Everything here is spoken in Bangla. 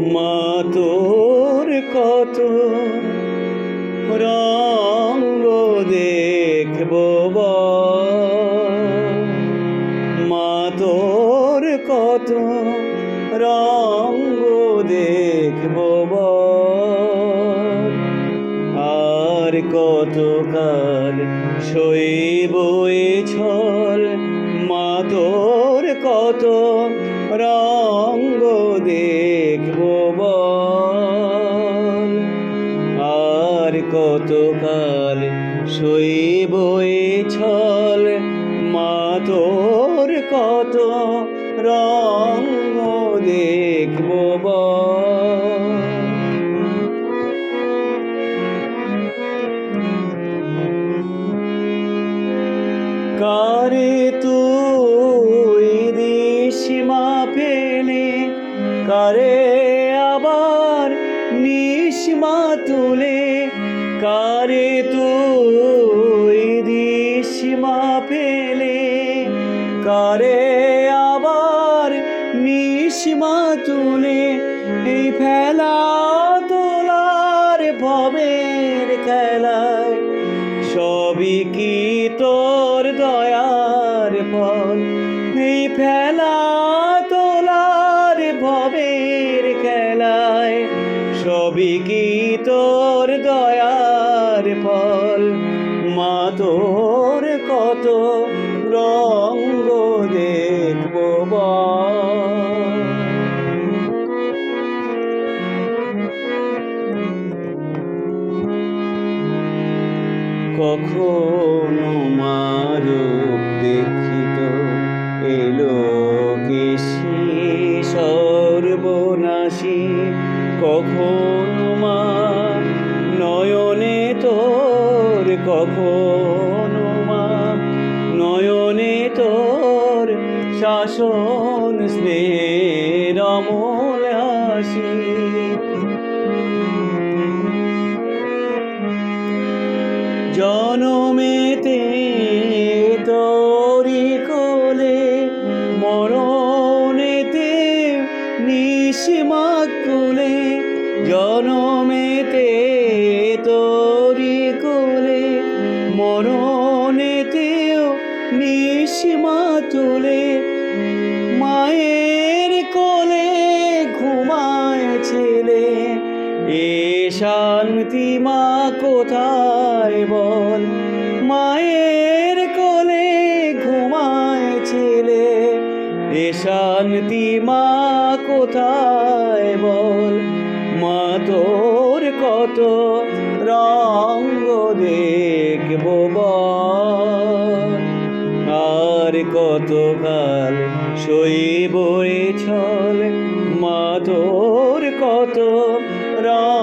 মা তোর কত রঙ্গ দেখব মা তোর কত রঙ্গ দেখব আর কতকাল সইব এ ছল মা তোর কত রঙ্গ দেখব আর কতকাল সইব এ ছল মা তোর কত রঙ্গ দেখব কারে তুই দিস মা ফেলে কারে আবার নিস মা তুলে কারে তুই দিস মা ফেলে কারে আবার নিস মা তুলে এই ফেলা তোলার ভবের খেলায় সবই কি তোর দয়ার ফল এই ফেলা তোলার ভবের খেলায় সবই কি তোর দয়ার ফল মা তোর কত রঙ্গ দেখব কখনো মা রূপ দেখিত এলো কেশি সর্বনাশী কখনো মা নয়নে তোর কখনো মা নয়নে তোর শাসন স্নেহের অমল হাসি জনমেতে তোরি কোলে মরণেতে নিশিমা কোলে জনমেতে তোরি কোলে মরণেতেও নিশিমা তুলে মায়ের কোলে ঘুমায় ছেলে এ শান্তি মা কোথায় বল মায়ের কোলে ঘুমায় ছেলে এ শান্তি মা কোথায় বল মা তোর কত রঙ্গ দেখব আর কতকাল সইব এ ছল মা তোর কত রঙ্গ